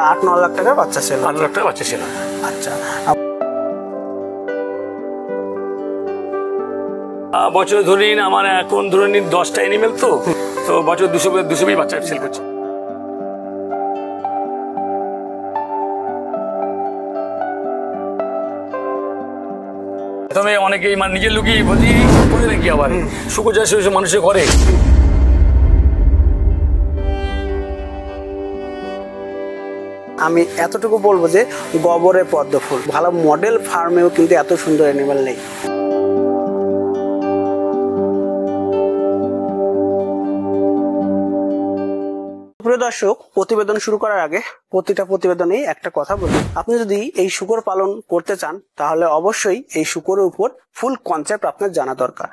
8-9 লাখ টাকার বাচ্চা ছিল। 8 লাখ টাকার বাচ্চা ছিল। আচ্ছা, বছরে ধরুন আমার এখন ধরুন 10টা অ্যানিমেল, তো বছর 200 বাচ্চা সেল করছে। প্রথমে অনেকেই মানে নিজের লুকিয়ে বলছি করে নাকি আবার শুকর চাষ মানুষের ঘরে। আমি এতটুকু বলবো যে গোবরে পদ্ম ফুল, ভালো মডেল ফার্মেও কিন্তু এত সুন্দর অ্যানিমাল নেই। প্রিয় দর্শক, প্রতিবেদন শুরু করার আগে প্রতিটা প্রতিবেদনেই একটা কথা বলি, আপনি যদি এই শূকর পালন করতে চান তাহলে অবশ্যই এই শূকরের উপর ফুল কনসেপ্ট আপনার জানা দরকার।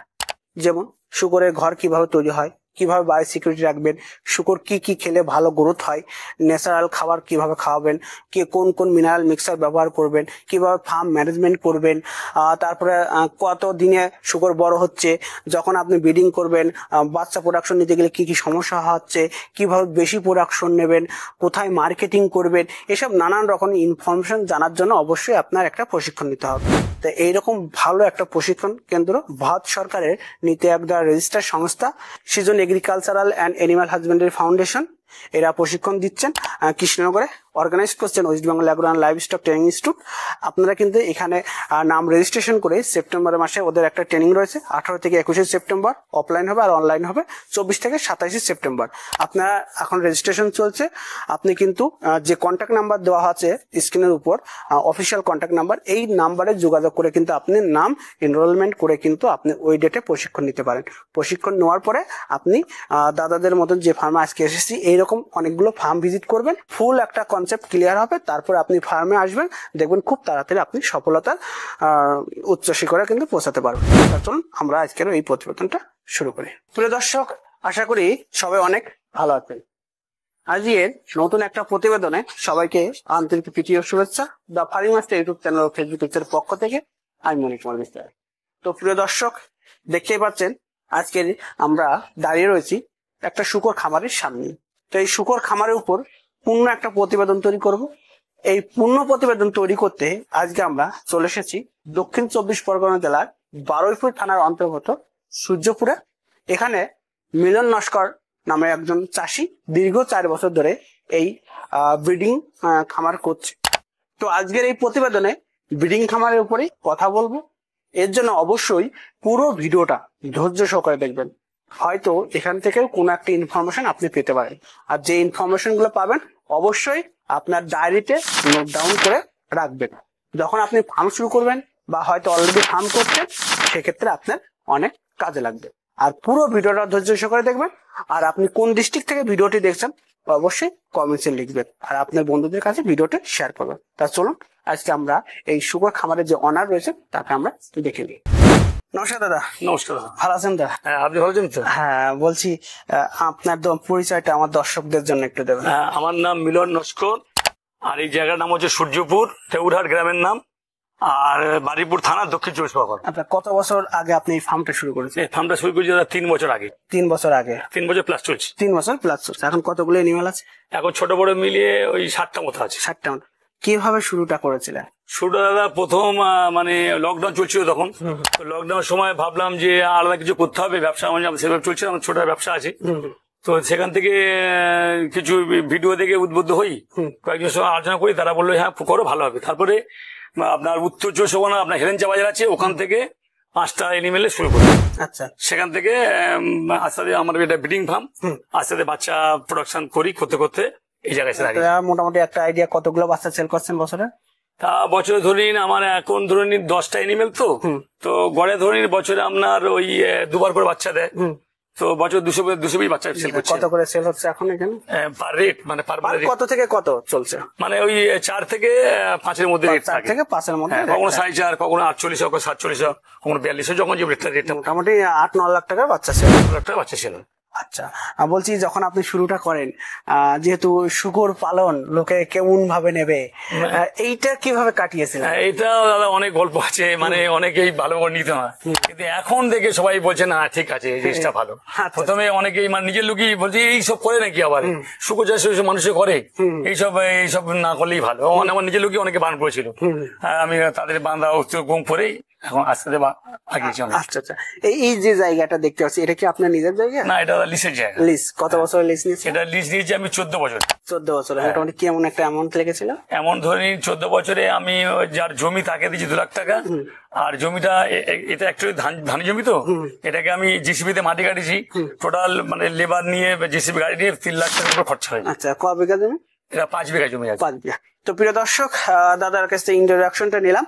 যেমন শূকরের ঘর কিভাবে তৈরি হয়, কিভাবে বায়ো সিকিউরিটি রাখবেন, শূকর কি কি খেলে ভালো গ্রোথ হয়, ন্যাচারাল খাবার কিভাবে খাওয়াবেন, কোন কোন মিনারেল মিক্সার ব্যবহার করবেন, কিভাবে ফার্ম ম্যানেজমেন্ট করবেন, তারপরে কত দিনে শূকর বড় হচ্ছে, যখন আপনি ব্রিডিং করবেন বাচ্চা প্রোডাকশন নিতে গেলে কি কি সমস্যা হচ্ছে, কিভাবে বেশি প্রোডাকশন নেবেন, কোথায় মার্কেটিং করবেন, এসব নানান রকম ইনফরমেশন জানার জন্য অবশ্যই আপনার একটা প্রশিক্ষণ নিতে হবে। তো এইরকম ভালো একটা প্রশিক্ষণ কেন্দ্র ভারত সরকারের নীতি আয়োগ দ্বারা রেজিস্টার সংস্থা Srijan agricultural and animal husbandry foundation এরা প্রশিক্ষণ দিচ্ছেন, কৃষ্ণনগরে অর্গানাইজ করছেন West Bengal agro and livestock training institute. আপনারা কিন্তু এখানে নাম রেজিস্ট্রেশন করে সেপ্টেম্বর মাসে ওদের একটা ট্রেনিং রয়েছে, 18 থেকে 21 সেপ্টেম্বর অফলাইন হবে আর অনলাইন হবে 24 থেকে 27 সেপ্টেম্বর। আপনারা এখন রেজিস্ট্রেশন চলছে। আপনি কিন্তু যে কন্ট্যাক্ট নাম্বার দেওয়া আছে স্ক্রিনের উপর, অফিসিয়াল কন্ট্যাক্ট নাম্বার, এই নাম্বারে যোগাযোগ করে কিন্তু আপনি নাম এনরোলমেন্ট করে কিন্তু আপনি ওই ডেটে প্রশিক্ষণ নিতে পারেন। প্রশিক্ষণ নেওয়ার পরে আপনি দাদাদের মতন যে ফার্মে আজকে এসেছি এইরকম অনেকগুলো ফার্ম ভিজিট করবেন, ফুল একটা কনসেপ্ট ক্লিয়ার হবে, তারপর আপনি ফার্মে আসবেন, দেখবেন খুব তাড়াতাড়ি আপনি সফলতার উচ্চ শিখরে কিন্তু পৌঁছাতে পারবেন। চলুন আমরা আজকের এই প্রতিবেদনটা শুরু করি। প্রিয় দর্শক, আশা করি সবাই অনেক ভালো আছেন। আজকের নতুন একটা প্রতিবেদনে সবাইকে আন্তরিক প্রীতি ও শুভেচ্ছা। The farming master YouTube channel ও ফেসবুক পেজের পক্ষ থেকে আমি মনিক কুমার মিস্টার। তো প্রিয় দর্শক, দেখতেই পাচ্ছেন আজকে আমরা দাঁড়িয়ে রয়েছি একটা শূকর খামারের সামনে। তো এই শূকর খামারের উপর পূর্ণ একটা প্রতিবেদন তৈরি করব। এই পূর্ণ প্রতিবেদন তৈরি করতে আজকে আমরা চলে এসেছি দক্ষিণ 24 পরগনা জেলার বারুইপুর থানার অন্তর্গত সূর্যপুরে। এখানে মিলন নস্কর নামে একজন চাষি দীর্ঘ 4 বছর ধরে এই ব্রিডিং খামার করছে। তো আজকের এই প্রতিবেদনে ব্রিডিং খামারের উপরেই কথা বলবো। এর জন্য অবশ্যই পুরো ভিডিওটা ধৈর্য সহকারে দেখবেন, হয়তো এখান থেকে কোনো একটা ইনফরমেশন আপনি পেতে পারেন। আর যে ইনফরমেশন গুলো পাবেন অবশ্যই আপনার ডায়েরিতে নোট ডাউন করে রাখবেন। যখন আপনি ফার্ম শুরু করবেন বা হয়তো অলরেডি ফার্ম করছেন, সেক্ষেত্রে আপনার অনেক কাজে লাগবে। আর পুরো ভিডিওটা ধৈর্য সহকারে দেখবেন। আর আপনি কোন ডিস্ট্রিক্ট থেকে ভিডিওটি দেখছেন অবশ্যই কমেন্টসে লিখবেন, আর আপনার বন্ধুদের কাছে ভিডিওটা শেয়ার করবেন। তা চলুন আজকে আমরা এই শূকর খামারের যে অনার রয়েছে তাকে আমরা দেখে নিই। নমস্কার দাদা। নমস্কার। ভালো আছেন দাদা? হ্যাঁ, আপনি ভালো আছেন তো? হ্যাঁ, বলছি আপনার পরিচয়টা আমার দর্শকদের জন্য একটু দেবেন। আমার নাম মিলন নস্কর, আর এই জায়গার নাম হচ্ছে সূর্যপুর, টেউরহাট গ্রামের নাম, আর বারুইপুর থানা, দক্ষিণ 24 পরগনা। আপনার কত বছর আগে আপনি এই ফার্মটা শুরু করেছেন? এই ফার্মটা শুরু করেছি 3 বছর আগে। 3 বছর আগে? 3 বছর প্লাস চলছে। 3 বছর প্লাস চলছে। এখন কতগুলো অ্যানিমাল আছে? এখন ছোট বড় মিলিয়ে ওই 60টা মতো আছে। 60টা মতো। কিভাবে শুরুটা করেছিলেন? শুরুটা দাদা প্রথম মানে লকডাউন চলছিল তখন। তো লকডাউনের সময় ভাবলাম যে আলাদা কিছু করতে হবে, ব্যবসা মানে সেভাবে চলছে, আমার ছোট ব্যবসা আছে। তো সেখান থেকে কিছু ভিডিও দেখে উদ্বুদ্ধ হই, কয়েকজনের সঙ্গে আলোচনা করি, তারা বললো হ্যাঁ করো, ভালো হবে। তারপরে আপনার উত্তর 24 পরগনা আপনার হেলেঞ্চা বাজার আছে, ওখান থেকে 5টা এনিমেলে শুরু করি। আচ্ছা। সেখান থেকে আস্তে আস্তে আমার এটা ব্রিডিং ফার্ম, আস্তে আস্তে বাচ্চা প্রোডাকশন করতে করতে এই জায়গায় মোটামুটি একটা আইডিয়া কতগুলো বাচ্চা সেল করছেন বছরে? তা বছরে ধরিন আমার এখন ধরুন 10টা এনিমেল, তো গড়ে ধরিন বছরে আপনার ওই 2বার করে বাচ্চা দেয়। তো বছর 220 বাচ্চা সেল করছে। কত করে সেল হচ্ছে এখন এখানে? পার রেট মানে কত থেকে কত চলছে? মানে ওই 4 থেকে 5-এর মধ্যে রেট থাকে। 4 থেকে 5-এর মধ্যে। কখনো 4.5, কখনো 48, কখনো 47, কখনো 42, যখন যে রেটটা মোটামুটি 8-9 লাখ টাকার বাচ্চা সেল। 8 লাখ টাকা বাচ্চা সেল। আচ্ছা, বলছি যখন আপনি শুরুটা করেন, যেহেতু শূকর পালন লোকে কেমন ভাবে নেবে, এইটা কিভাবে কাটিয়েছিলেন? এটা দাদা অনেক গল্প আছে, মানে অনেকেই ভালো করে নিতে না, কিন্তু এখন দেখে সবাই বলছে না ঠিক আছে এই জিনিসটা ভালো। প্রথমে অনেকেই মানে নিজের লোকই বলছে এইসব করে নাকি, আবার শুকর চাষ এইসব মানুষে করে, এইসব না করলেই ভালো। আমার নিজের লোকই অনেকে বান করেছিল, আমি তাদের বান্ধা গম করেই এখন আস্তে আস্তে আগিয়েছি। আচ্ছা আচ্ছা, এই যে জায়গাটা দেখতে পাচ্ছি, এটা কি আপনার নিজের জায়গা? না, এটা লিসের জায়গা। লিস কত বছর লিস নিয়েছে? এটা লিস নিয়েছি আমি 14 বছর। 14 বছর। মোটামুটি কেমন একটা অ্যামাউন্ট লেগেছিল? এমন ধরে 14 বছরে আমি যার জমি তাকে দিয়েছি 2 লাখ টাকা, আর জমিটা এটা অ্যাকচুয়ালি ধান জমি, তো এটাকে আমি জিসিবি তে মাটি কাটিছি, টোটাল মানে লেবার নিয়ে জিসিবি গাড়ি নিয়ে 3 লাখ টাকার উপর খরচা হয়েছে। আচ্ছা, ক বিঘা জমি? এটা 5 বিঘা জমি আছে। 5 বিঘা। তো প্রিয় দর্শক, দাদার কাছ থেকে ইন্ট্রোডাকশনটা নিলাম।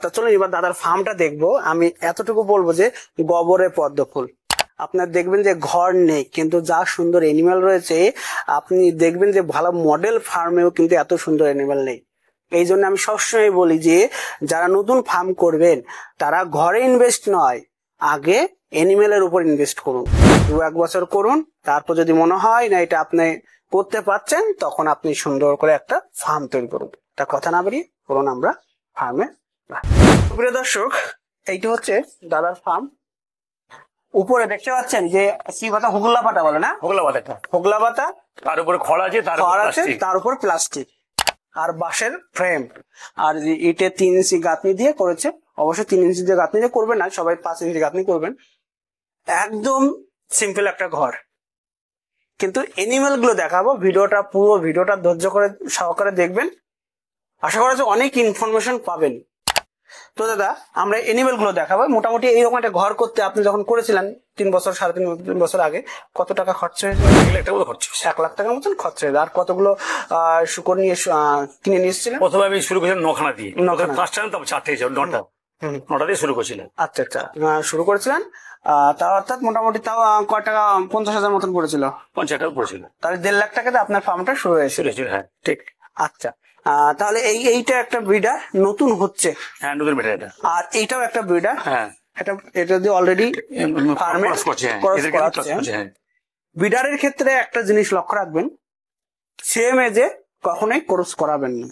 তো চলুন এবার দাদার ফার্মটা দেখবো। আমি এতটুকু বলবো যে গোবরে পদ্ম ফুল। আপনার দেখবেন যে ঘর নেই, কিন্তু যা সুন্দর এনিম্যাল রয়েছে, আপনি দেখবেন যে ভালো মডেল ফার্মেও কিন্তু এত সুন্দর এনিম্যাল নেই। এই জন্য আমি সবসময় বলি যে যারা নতুন ফার্ম করবেন তারা ঘরে ইনভেস্ট নয়, আগে এনিম্যালের উপর ইনভেস্ট করুন। 1 বছর করুন, তারপর যদি মনে হয় না এটা আপনি করতে পারছেন, তখন আপনি সুন্দর করে একটা ফার্ম তৈরি করুন। তা কথা না বেরিয়ে করুন আমরা ফার্মে। প্রিয় দর্শক, এইটা হচ্ছে দাদার ফার্ম। উপরে দেখতে পাচ্ছেন যে কি পাতা, হোগলা পাতা বলে না? হোগলা পাতা। হোগলা পাতা, তার উপরে খড় আছে, তার উপর প্লাস্টিক আর বাঁশের ফ্রেম, আর ইটে 3 ইঞ্চি গাঁথনি দিয়ে করেছে। অবশ্যই 3 ইঞ্চি দিয়ে গাঁথনি দিয়ে করবেন না, সবাই 5 ইঞ্চি গাঁথনি করবেন। একদম সিম্পল একটা ঘর, কিন্তু এনিমেল গুলো দেখাবো। পুরো ভিডিওটা ধৈর্য করে সহকারে দেখবেন, আশা করা যায় অনেক ইনফরমেশন পাবেন। তো দাদা, আমরা এনিমেল গুলো দেখাবো। মোটামুটি এইরকম একটা ঘর করতে আপনি যখন করেছিলেন 3 বছর 3.5 বছর আগে, কত টাকা খরচ হয়েছে? 1 লাখ টাকা খরচ। 1 লাখ টাকার মতন খরচ হয়েছে। আর কতগুলো শুকর নিয়ে কিনে নিয়ে এসেছিলেন? প্রথমে আমি শুরু করেছিলাম 9খানা দিয়ে। 5টা না, তারপর 4টে, 9টা দিয়ে শুরু করেছিলাম। আচ্ছা আচ্ছা, শুরু করেছিলেন। তাও অর্থাৎ মোটামুটি তাও কয় টাকা? 50,000 মতন পড়েছিল। 50 টাকা পড়েছিল। তাহলে 1.5 লাখ টাকাতে আপনার ফার্মটা শুরু হয়েছিল। হ্যাঁ ঠিক। আচ্ছা, তাহলে এইটা একটা ব্রিডার নতুন হচ্ছে। হ্যাঁ, নতুন ব্রিডার এটা। আর এইটাও একটা ব্রিডার। হ্যাঁ, এটা দিয়ে অলরেডি ফার্মে করাচ্ছে। ব্রিডারের ক্ষেত্রে একটা জিনিস লক্ষ্য রাখবেন, সেম এজে কখনোই ক্রস করাবেন না।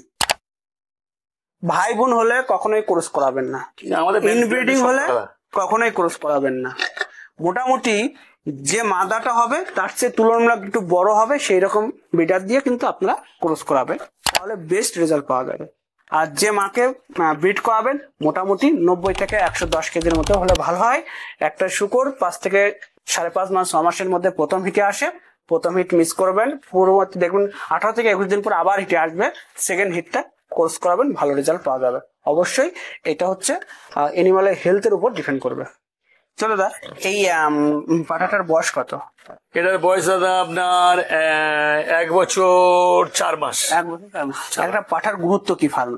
ভাই বোন হলে কখনোই ক্রস করাবেন না। ইনব্রিডিং হলে কখনোই ক্রস করাবেন না। মোটামুটি যে মাদাটা হবে তার চেয়ে তুলনামূলক একটু বড় হবে, সেই রকম ব্রিডার দিয়ে কিন্তু আপনারা ক্রস করাবেন, তাহলে বেস্ট রেজাল্ট পাওয়া যাবে। আর যে মাকে ব্রিড করাবেন মোটামুটি 90 থেকে 110 কেজির মতো হলে ভালো হয়। একটা শুকর 5 থেকে 5.5 মাস 6 মাসের মধ্যে প্রথম হিটে আসে। প্রথম হিট মিস করবেন, পরবর্তী দেখবেন 18 থেকে 21 দিন পর আবার হিটে আসবে। সেকেন্ড হিটটা কোর্স করাবেন, ভালো রেজাল্ট পাওয়া যাবে। অবশ্যই এটা হচ্ছে এনিম্যালের হেলথের উপর ডিপেন্ড করবে। চলো দা, এই পাঠাটার বয়স কত? এটার বয়স দাদা আপনার 1 বছর 4 মাস। 1 বছর 4 মাস। একটা পাঠার গুরুত্ব কি ফার্ম?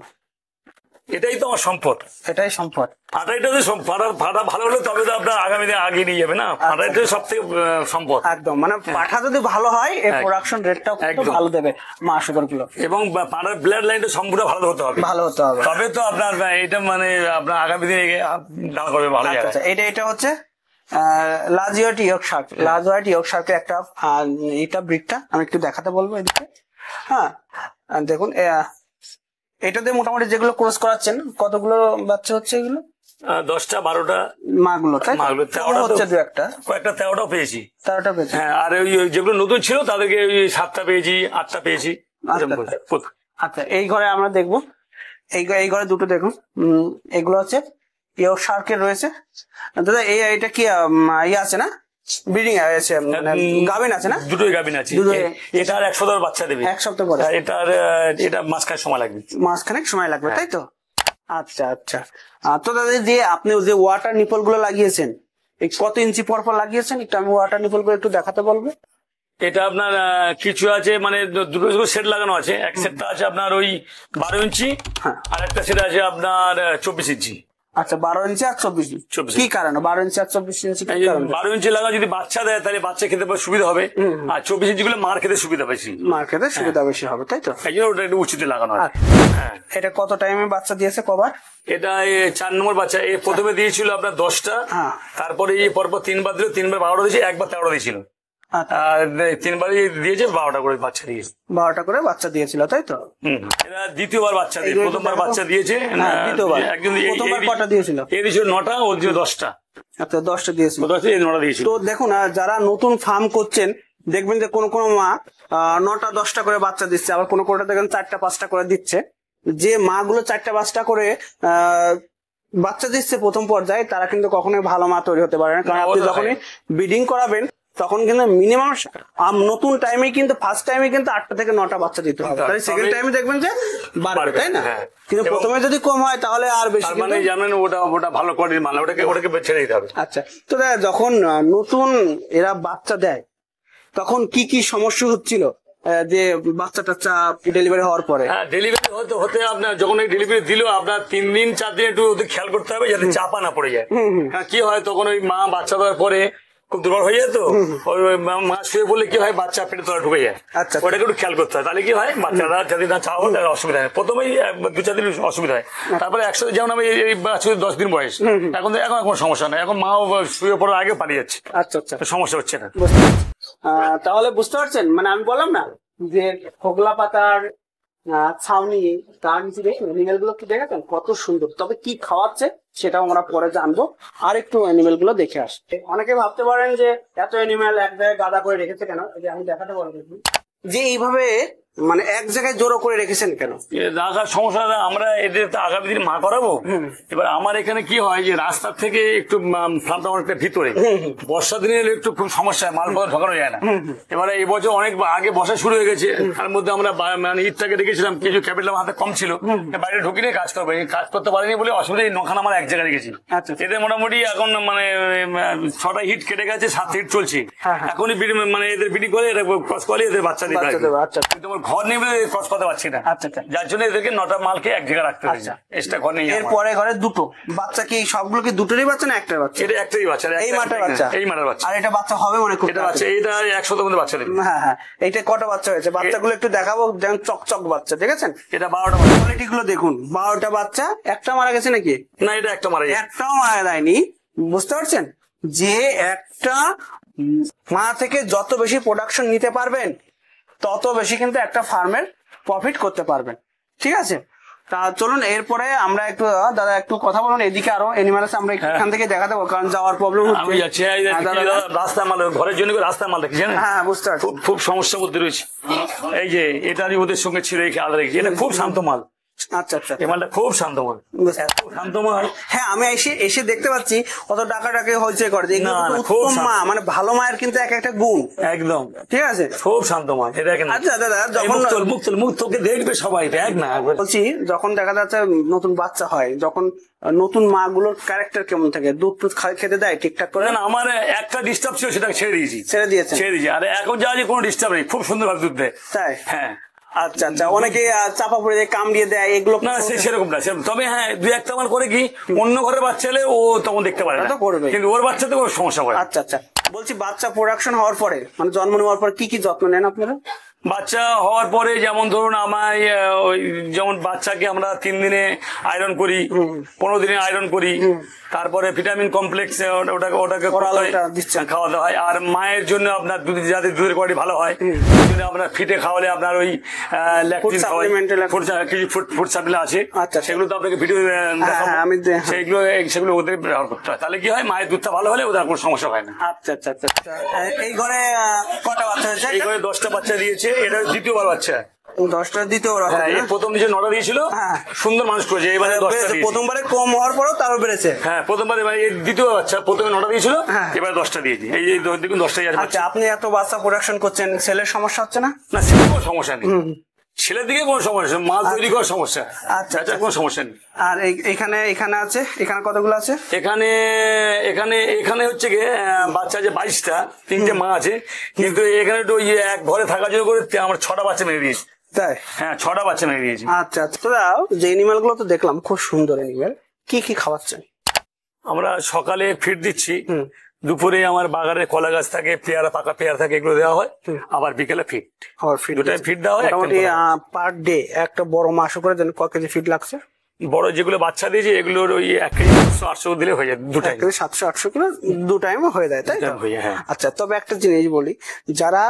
এটাই তো আমার সম্পদ। এটাই সম্পদ। ফাটাইটা তো ফাটা ভালো হলে তবে তো আপনার আগামী দিনে আগে নিয়ে যাবে না। ফাটাইটা সব থেকে সম্পদ একদম। মানে পাঠা যদি ভালো হয়, এর প্রোডাকশন রেটটাও ভালো দেবে মা শুকর গুলো। এবং পাঠার ব্লাড লাইনটা সম্পূর্ণ ভালো হতে হবে, তবে তো আপনার এটা মানে আপনার আগামী দিনে দাঁড় করবে ভালো। আচ্ছা, এটা হচ্ছে large white Yorkshire. Large white ইয়র্কশায়ারের একটা এটা ব্রিডটা আমি একটু দেখাতে বলবো এদিকে। হ্যাঁ, দেখুন এটাতে মোটামুটি যেগুলো ক্রস করাচ্ছেন, কতগুলো বাচ্চা হচ্ছে এগুলো? 10টা 12টা মাগুলো, তাই? মাগুলো হচ্ছে দু একটা, কয়েকটা 13টাও পেয়েছি। 13টা পেয়েছি। হ্যাঁ, আর ওই যেগুলো নতুন ছিল তাদেরকে 7টা পেয়েছি, 8টা পেয়েছি। আচ্ছা, এই ঘরে আমরা দেখবো, এই ঘরে দুটো দেখুন। এগুলো হচ্ছে ইয়র্কশায়ার রয়েছে। দাদা এটা কি ইয়ে আছে না, ব্রিডিং আছে, গাভিন আছে না? দুটোই গাভিন আছে। এটার 1 সপ্তাহ বাচ্চা দেবে। 1 সপ্তাহ পরে। এটা মাসখানেক সময় লাগবে। মাসখানেক সময় লাগবে, তাই তো? আচ্ছা আচ্ছা। তো দাদা, যে আপনি যে ওয়াটার নিপল গুলো লাগিয়েছেন, এই কত ইঞ্চি পর পর লাগিয়েছেন? একটু আমি ওয়াটার নিপল গুলো একটু দেখাতে বলবো। এটা আপনার কিছু আছে, মানে দুটো সেট লাগানো আছে। এক সেটটা আছে আপনার ওই 12 ইঞ্চি, আর একটা সেট আছে আপনার 24 ইঞ্চি। আচ্ছা, 12 ইঞ্চি আর 24 ইঞ্চি। কি কারণে 12 ইঞ্চি আর 24 ইঞ্চি? 12 ইঞ্চি লাগা যদি বাচ্চা দেয় তাহলে বাচ্চা খেতে সুবিধা হবে, আর 24 ইঞ্চি গুলো মার খেতে সুবিধা বেশি। মার খেতে সুবিধা বেশি হবে, তাই তো? এই জন্য ওটা একটু উঁচুতে লাগানো হয়। হ্যাঁ। এটা কত টাইমে বাচ্চা দিয়েছে, কবার? এটা 4 নম্বর বাচ্চা। প্রথমে দিয়েছিল আপনার 10টা, তারপরে পরপর 3বার দিল, 3বার 12টা দিয়েছে, 1বার 13টা দিয়েছিল। আর 3বারই দিয়েছে, 12টা করে বাচ্চা দিয়েছে। 12টা করে বাচ্চা দিয়েছিল, তাই তো? এরা দ্বিতীয়বার বাচ্চা দিয়ে, প্রথমবার বাচ্চা দিয়েছে দ্বিতীয়বার। একজন, প্রথমবার কটা দিয়েছিল? এর ছিল 9টা, ওর ছিল 10টা। আচ্ছা, 10টা দিয়েছিল। 9টা দিয়েছিল। তো দেখুন, যারা নতুন ফার্ম করছেন দেখবেন যে কোনো মা 9টা 10টা করে বাচ্চা দিচ্ছে, আবার কোনো কোনোটা দেখেন 4টা 5টা করে দিচ্ছে। যে মা গুলো 4টা 5টা করে বাচ্চা দিচ্ছে প্রথম পর্যায়ে, তারা কিন্তু কখনোই ভালো মা তৈরি হতে পারে না। কারণ আপনি যখনই ব্রিডিং করাবেন তখন কিন্তু মিনিমাম নতুন টাইমে কিন্তু ফার্স্ট টাইমে কিন্তু 8টা থেকে 9টা বাচ্চা দিতে হবে, তাই সেকেন্ড টাইমে দেখবেন যে বাড়বে, তাই না? কিন্তু প্রথমে যদি কম হয় তাহলে আর বেশি, মানে জানেন ওটা ভালো কোয়ালিটির মাল, ওটাকে ছেড়ে দিতে হবে। আচ্ছা, তো যখন নতুন এরা বাচ্চা দেয় তখন কি কি সমস্যা হচ্ছিল যে বাচ্চা টাচ্চা ডেলিভারি হওয়ার পরে? হ্যাঁ, ডেলিভারি হতে আপনার যখন এই ডেলিভারি দিল, আপনার 3 দিন 4 দিন একটু ওদের খেয়াল করতে হবে যাতে চাপা না পড়ে যায়। হ্যাঁ, কি হয় তখন ওই মা বাচ্চা দেওয়ার পরে খুব দুর্বল হয়ে যায়, তো ওই মা শুয়ে বললে কি হয় বাচ্চা পেটে তলা ঢুকে যায়। আচ্ছা, ওটাকে একটু খেয়াল করতে হয়, তাহলে কি হয় বাচ্চারা যদি না চাওয়া হয় তাহলে অসুবিধা হয়। প্রথমেই 2-4 দিন অসুবিধা হয়, তারপরে একসাথে যেমন আমি এই বাচ্চা 10 দিন বয়স, এখন কোনো সমস্যা নেই, এখন মাও শুয়ে পড়ার আগে পালিয়ে যাচ্ছে। আচ্ছা আচ্ছা, সমস্যা হচ্ছে না। তাহলে বুঝতে পারছেন, মানে আমি বললাম না যে খোগলা পাতার ছাউনি, তার নিচে দেখুন অ্যানিমেল গুলো কি দেখেছেন কত সুন্দর। তবে কি খাওয়াচ্ছে সেটাও আমরা পরে জানবো, আর একটু অ্যানিমেল গুলো দেখে আসছে। অনেকে ভাবতে পারেন যে এত অ্যানিমেল এক জায়গায় গাদা করে রেখেছে কেন, যে আমি দেখাতে পারবো যে এইভাবে মানে এক জায়গায় জড়ো করে রেখেছেন কেন? রাখার সমস্যা, আমরা এদের তো আগামী দিন মা করাবো। এবার আমার এখানে কি হয় যে রাস্তার থেকে একটু ফার্মটা অনেকটা ভিতরে, বর্ষা দিনে এলে একটু খুব সমস্যা হয়, মালপত্র ঢোকানো যায় না। এবারে এই বছর অনেক আগে বর্ষা শুরু হয়ে গেছে, তার মধ্যে আমরা মানে ঈদটাকে রেখেছিলাম, কিছু ক্যাপিটাল হাতে কম ছিল, বাইরে ঢুকি নিয়ে কাজ করবো, কাজ করতে পারিনি বলে অসুবিধা। নখান আমার এক জায়গায় রেখেছি। এদের মোটামুটি এখন মানে 6টা হিট কেটে গেছে, 7 হিট চলছে এখনই, মানে এদের বিডি করে ক্রস করে এদের বাচ্চা দিতে। কিন্তু আমার ঘর নেবে ক্রস করতে পারছি না, যার জন্য এদেরকে 9টা মালকে এক জায়গায় রাখতে হয়েছে। এক্সট্রা ঘর নেই। এরপরে ঘরে দুটো বাচ্চা, কি সবগুলো কি দুটোরই বাচ্চা না একটার বাচ্চা? এটা একটাই বাচ্চা, এই মাটার বাচ্চা, এই মাটার বাচ্চা। আর এটা বাচ্চা হবে মানে খুব, এটা বাচ্চা, এটা 100 মধ্যে বাচ্চা দেবে। হ্যাঁ হ্যাঁ, এইটা কটা বাচ্চা হয়েছে বাচ্চাগুলো একটু দেখাবো, যেমন চকচক বাচ্চা, দেখেছেন? এটা 12টা বাচ্চা। কোয়ালিটি গুলো দেখুন, 12টা বাচ্চা, একটা মারা গেছে নাকি? না, এটা একটা মারা গেছে। একটাও মারা যায়নি। বুঝতে পারছেন যে একটা মা থেকে যত বেশি প্রোডাকশন নিতে পারবেন তত বেশি কিন্তু একটা ফার্মের প্রফিট করতে পারবেন। ঠিক আছে, তা চলুন এরপরে আমরা একটু দাদা একটু কথা বলুন, এদিকে আরো এনিম্যাল আছে, আমরা এখান থেকে দেখাতে পারবো, কারণ যাওয়ার প্রবলেম হচ্ছে। আমি যাচ্ছি রাস্তার মাল, ঘরের জন্য রাস্তার মাল দেখি, জানেন? হ্যাঁ, বুঝতে পারছি। খুব সমস্যার মধ্যে রয়েছে। এই যে এটা ওদের সঙ্গে ছিল, আলাদা রেখেছি, এটা খুব শান্ত মাল। আচ্ছা আচ্ছা, এই মালটা খুব শান্ত মাল, শান্ত মাল। হ্যাঁ, আমি এসে দেখতে পাচ্ছি অত টাকাটাকে হয়েছে করে, উত্তম মা, মানে ভালো মায়ের কিন্তু এক একটা গুণ একদম। ঠিক আছে, খুব শান্ত মাল। এটা দেখেন। আচ্ছা দাদা, যখন মুখ তোকে দেখবে সবাই, দেখ না বলছি, যখন দেখা যাচ্ছে নতুন বাচ্চা হয়, যখন নতুন মা গুলোর ক্যারেক্টার কেমন থাকে? দুধ টুধ খেতে দেয় ঠিকঠাক করে? না, আমার একটা ডিস্টার্ব ছিল, সেটা ছেড়ে দিয়েছি। ছেড়ে দিয়েছি। আর এখন যা আছে কোনো ডিস্টার্ব নেই, খুব সুন্দর ভাবে দুধ দেয়। তাই? হ্যাঁ। আচ্ছা আচ্ছা, অনেকে চাপা পড়ে যায়, কামড়িয়ে দেয়, এগুলো না সেরকম না। তবে হ্যাঁ, 2-1টা মাল করে কি অন্য ঘরের বাচ্চা এলে ও তখন দেখতে পারে না, কিন্তু ওর বাচ্চাতে কোনো সমস্যা করে। আচ্ছা আচ্ছা, বলছি বাচ্চা প্রোডাকশন হওয়ার পরে, মানে জন্ম নেওয়ার পর কি কি যত্ন নেন আপনারা? বাচ্চা হওয়ার পরে যেমন ধরুন আমায় যেমন বাচ্চাকে আমরা 3 দিনে আয়রন করি, 15 দিনে আয়রন করি, তারপরে ভিটামিন কমপ্লেক্স ওটাকে খাওয়াতে হয়। আর মায়ের জন্য আপনার দুধ, যাতে দুধের কোয়ালিটি ভালো হয়, আমরা ফিটে খাওয়ালে আপনার ওই ল্যাকটিন খাওয়াই, কিছু ফুড সাপ্লাই আছে, সেগুলো তো আপনাকে ভিডিও সেগুলো ওদের ব্যবহার করতে হয়, তাহলে কি হয় মায়ের দুধটা ভালো হলে ওদের কোনো সমস্যা হয় না। আচ্ছা আচ্ছা আচ্ছা, এই ঘরে কটা বাচ্চা হয়েছে? এই ঘরে 10টা বাচ্চা দিয়েছে, এটা দ্বিতীয়বার বাচ্চা। 10টা দ্বিতীয়বার? প্রথম নিজে 9টা দিয়েছিল, সুন্দর মানুষ করেছে, এবারে 10টা। প্রথমবারে কম হওয়ার পরেও তারও বেড়েছে। হ্যাঁ, প্রথমবারে দ্বিতীয় বাচ্চা, প্রথমে 9টা দিয়েছিল, এবারে 10টা দিয়েছি। এই দেখুন 10টাই আছে। আচ্ছা, আপনি এত বাচ্চা প্রোডাকশন করছেন, ছেলের সমস্যা হচ্ছে না? না, ছেলের কোনো সমস্যা নেই, ছেলের দিকে কোনো সমস্যা, মাল তৈরি করার সমস্যা। আচ্ছা আচ্ছা, কোনো সমস্যা নেই। আর এখানে আছে, এখানে কতগুলো আছে? এখানে হচ্ছে গিয়ে বাচ্চা আছে 22টা, 3টে মা আছে, কিন্তু এখানে একটু এক ঘরে থাকার জন্য করে আমার 6টা বাচ্চা মেরে দিয়েছি। তাই? হ্যাঁ, 6টা বাচ্চা মেরে দিয়েছি। আচ্ছা আচ্ছা, তো যে এনিম্যাল গুলো তো দেখলাম খুব সুন্দর এনিম্যাল, কি কি খাওয়াচ্ছেন? আমরা সকালে ফিড দিচ্ছি, দুপুরে আমার বাগানে কলা গাছ থাকে, পেয়ারা, পাকা পেয়ারা থাকে, এগুলো দেওয়া হয়, আবার বিকেলে ফিড, দুটাই ফিড দেওয়া হয়। মোটামুটি পার ডে একটা বড় মাংস করে দেন, ক কেজি ফিড লাগছে? বড় যেগুলো বাচ্চা দিয়েছে এগুলোর ওই 1 কেজি 700-800 দিলে হয়ে যায় 2 টাইম। 700-800 কিলো 2 টাইমে হয়ে যায়, তাই তো? হ্যাঁ। আচ্ছা, তবে একটা জিনিস বলি, যারা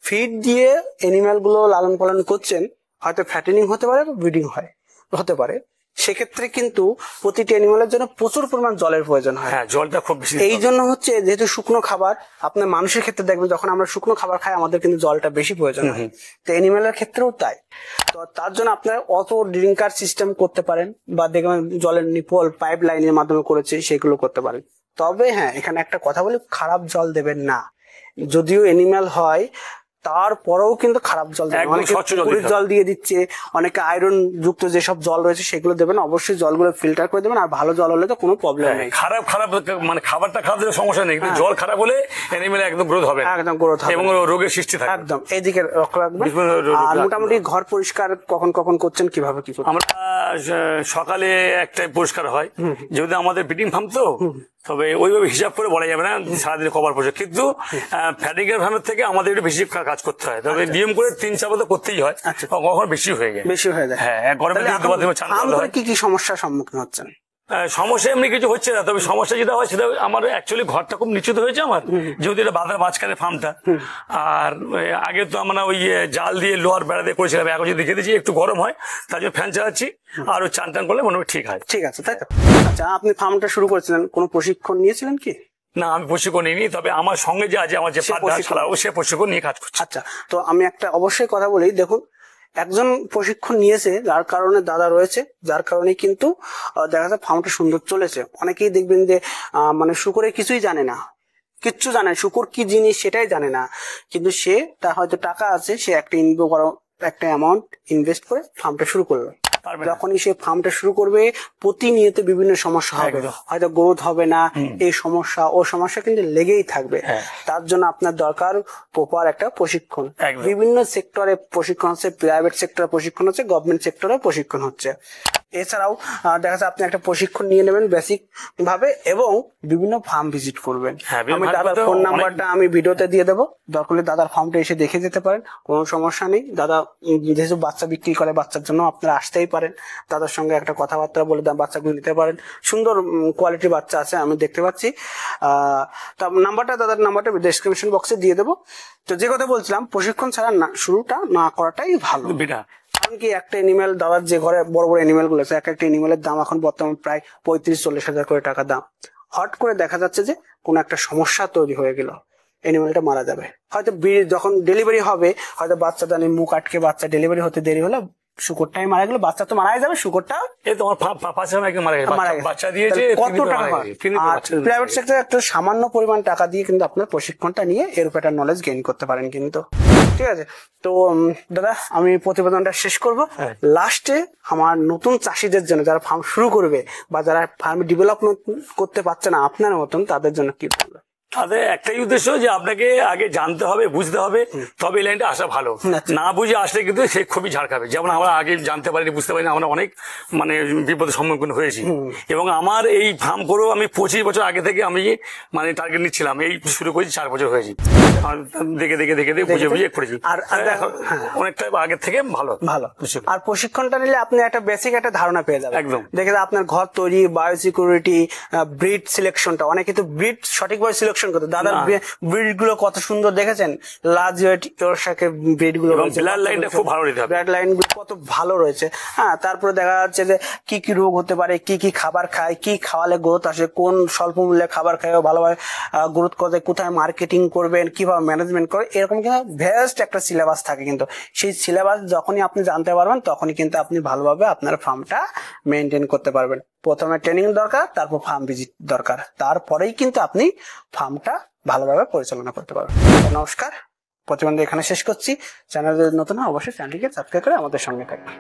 ফিড দিয়ে অ্যানিমাল গুলো লালন পালন করছেন, হয়তো ফ্যাটেনিং হতে পারে বা ব্রিডিং হতে পারে, সেক্ষেত্রে কিন্তু প্রতিটি অ্যানিমালের জন্য প্রচুর পরিমাণ জলের প্রয়োজন হয়। হ্যাঁ, জলটা খুব বেশি। এই জন্য হচ্ছে, যেহেতু শুকনো খাবার, আপনার মানুষের ক্ষেত্রে দেখবেন যখন আমরা শুকনো খাবার খাই আমাদের কিন্তু জলটা বেশি প্রয়োজন হয়, তো অ্যানিমালের ক্ষেত্রেও তাই। তো তার জন্য আপনারা অত ড্রিঙ্কার সিস্টেম করতে পারেন, বা দেখবেন জলের নিপল পাইপ লাইনের মাধ্যমে করেছে, সেগুলো করতে পারেন। তবে হ্যাঁ, এখানে একটা কথা বলি, খারাপ জল দেবেন না। যদিও অ্যানিমাল হয়, তারপরেও কিন্তু খারাপ জল দেবেন। অনেকে পুকুরের জল দিয়ে দিচ্ছে, অনেকে আয়রন যুক্ত যেসব জল রয়েছে সেগুলো দেবেন। অবশ্যই জলগুলো ফিল্টার করে দেবেন, আর ভালো জল হলে তো কোনো প্রবলেম নেই। খারাপ মানে খাবারটা খারাপ দিলে সমস্যা নেই, কিন্তু জল খারাপ হলে অ্যানিমেল একদম গ্রোথ হবে, একদম গ্রোথ হবে এবং রোগের সৃষ্টি থাকে। একদম এইদিকে লক্ষ্য রাখবেন। আর মোটামুটি ঘর পরিষ্কার কখন কখন করছেন, কিভাবে কি করছেন? আমরা সকালে একটাই পরিষ্কার হয়, যেহেতু আমাদের ব্রিডিং ফার্ম, তো তবে ওইভাবে হিসাব করে বলা যাবে না সারাদিন কভার পড়ছে, কিন্তু ফ্যাটিং এর ফার্মের থেকে আমাদের একটু বেশি কাজ করতে হয়। তবে নিয়ম করে 3-4 বার করতেই হয়, কখন বেশি হয়ে যায়। হ্যাঁ, গরমের কি কি সমস্যার সম্মুখীন হচ্ছেন? সমস্যা এমনি কিছু হচ্ছে না, তবে সমস্যা যেটা হয় সেটা আমার অ্যাকচুয়ালি ঘরটা খুব নিচুতে হয়েছে আমার, যেহেতু এটা বাঁধার মাঝখানে ফার্মটা। আর আগে তো আমরা ওই জাল দিয়ে লোহার বেড়া দিয়ে করেছিলাম, এখন যদি দেখে দিচ্ছি একটু গরম হয়, তার জন্য ফ্যান চালাচ্ছি, আর ওই চান টান করলে মনে হয় ঠিক হয়। ঠিক আছে, তাই তো? আচ্ছা, আপনি ফার্মটা শুরু করেছিলেন, কোনো প্রশিক্ষণ নিয়েছিলেন কি? না, আমি প্রশিক্ষণ নিইনি, তবে আমার সঙ্গে যে আছে আমার যে সে প্রশিক্ষণ নিয়ে কাজ করছে। আচ্ছা, তো আমি একটা অবশ্যই কথা বলি, দেখুন, একজন প্রশিক্ষণ নিয়েছে, যার কারণে দাদা রয়েছে, যার কারণে কিন্তু দেখা যায় ফার্মটা সুন্দর চলেছে। অনেকেই দেখবেন যে মানে শুকরে কিছুই জানে না, কিচ্ছু জানে, শুকর কি জিনিস সেটাই জানে না, কিন্তু সে তার হয়তো টাকা আছে, সে একটা অ্যামাউন্ট ইনভেস্ট করে ফার্মটা শুরু করলো। যখনই সে ফার্মটা শুরু করবে, প্রতিনিয়ত বিভিন্ন সমস্যা হবে, হয়তো গ্রোথ হবে না, এই সমস্যা ও সমস্যা কিন্তু লেগেই থাকবে। তার জন্য আপনার দরকার প্রপার একটা প্রশিক্ষণ। বিভিন্ন সেক্টরে প্রশিক্ষণ হচ্ছে, প্রাইভেট সেক্টরে প্রশিক্ষণ হচ্ছে, গভর্নমেন্ট সেক্টরে প্রশিক্ষণ হচ্ছে। এছাড়াও দেখা যাচ্ছে আপনি একটা প্রশিক্ষণ নিয়ে নেবেন বেসিক ভাবে, এবং বিভিন্ন ফার্ম ভিজিট করবেন। আমি দাদার ফোন নাম্বারটা আমি ভিডিওতে দিয়ে দেবো, দরকার হলে দাদার ফার্মটা এসে দেখে যেতে পারেন, কোনো সমস্যা নেই। দাদা যেহেতু বাচ্চা বিক্রি করে, বাচ্চার জন্য আপনারা আসতেই পারেন, দাদার সঙ্গে একটা কথাবার্তা বলে বাচ্চাগুলো নিতে পারেন। সুন্দর কোয়ালিটির বাচ্চা আছে, আমি দেখতে পাচ্ছি। দাদার নাম্বারটা ডেসক্রিপশন বক্সে দিয়ে দেবো। তো যে কথা বলছিলাম, প্রশিক্ষণ ছাড়া শুরুটা না করাটাই ভালো। কারণ কি, একটা এনিমেল, দাদার যে ঘরে বড় বড় এনিমেল গুলো আছে, একটা এনিমেলের দাম এখন বর্তমান প্রায় 35-40 হাজার করে টাকা দাম। হট করে দেখা যাচ্ছে যে কোনো একটা সমস্যা তৈরি হয়ে গেল, এনিমেলটা মারা যাবে। হয়তো যখন ডেলিভারি হবে, হয়তো বাচ্চাটা মুখ আটকে বাচ্চা ডেলিভারি হতে দেরি হলো, শুকরটাই মারা গেল, বাচ্চা তো মারাই যাবে, শুকরটা বাচ্চা দিয়েছে। কত টাকা? প্রাইভেট সেক্টরে একটা সামান্য পরিমাণ টাকা দিয়ে কিন্তু আপনার প্রশিক্ষণটা নিয়ে এর উপর একটা নলেজ গেইন করতে পারেন কিন্তু। ঠিক আছে, তো দাদা আমি প্রতিবেদনটা শেষ করব। লাস্টে আমার নতুন চাষিদের জন্য, যারা ফার্ম শুরু করবে বা যারা ফার্ম ডেভেলপমেন্ট করতে পারছে না আপনার মতন, তাদের জন্য কি বলবেন? তাদের একটাই উদ্দেশ্য যে আপনাকে আগে জানতে হবে, বুঝতে হবে, তবে এই লাইনটা আসা ভালো। না বুঝে আসলে কিন্তু সে খুবই ঝাড় খাবে। যেমন আমরা আগে জানতে পারিনি, বুঝতে পারিনি, আমরা অনেক মানে বিপদের সম্মুখীন হয়েছি। এবং আমার এই ফার্ম করেও আমি 25 বছর আগে থেকে আমি মানে টার্গেট নিচ্ছিলাম, এই শুরু করেছি 4 বছর হয়েছি, দেখে দেখে দেখে দেখে বুঝে বুঝে করেছি। আর অনেকটা আগের থেকে ভালো। আর প্রশিক্ষণটা নিলে আপনি একটা বেসিক একটা ধারণা পেয়ে যাবেন। একদম দেখে আপনার ঘর তৈরি, বায়োসিকিউরিটি, ব্রিড সিলেকশনটা, অনেক কিন্তু ব্রিড সঠিকভাবে সিলেকশন করতে, দাদার ব্রিড গুলো কত সুন্দর দেখেছেন, লার্জ ওয়েট ইয়র্কশায়ার ব্রিড গুলো, ব্লাড লাইনটা খুব ভালো দিতে হবে, ব্লাড লাইন গুলো কত ভালো রয়েছে। হ্যাঁ, তারপরে দেখা যাচ্ছে যে কি কি রোগ হতে পারে, কি কি খাবার খায়, কি খাওয়ালে গ্রোথ আসে, কোন স্বল্প মূল্যে খাবার খায় ভালোভাবে গ্রোথ করতে, কোথায় মার্কেটিং করবেন, কিভাবে ম্যানেজমেন্ট করে, এরকম কিন্তু ভেস্ট একটা সিলেবাস থাকে। কিন্তু সেই সিলেবাস যখনই আপনি জানতে পারবেন, তখনই কিন্তু আপনি ভালোভাবে আপনার ফার্মটা মেনটেন করতে পারবেন। প্রথমে ট্রেনিং দরকার, তারপর ফার্ম ভিজিট দরকার, তারপরেই কিন্তু আপনি ফার্মটা ভালোভাবে পরিচালনা করতে পারবেন। নমস্কার, প্রতিবেদন এখানে শেষ করছি। চ্যানেল নতুন অবশ্যই চ্যানেলটিকে সাবস্ক্রাইব করে আমাদের সঙ্গে থাকবেন।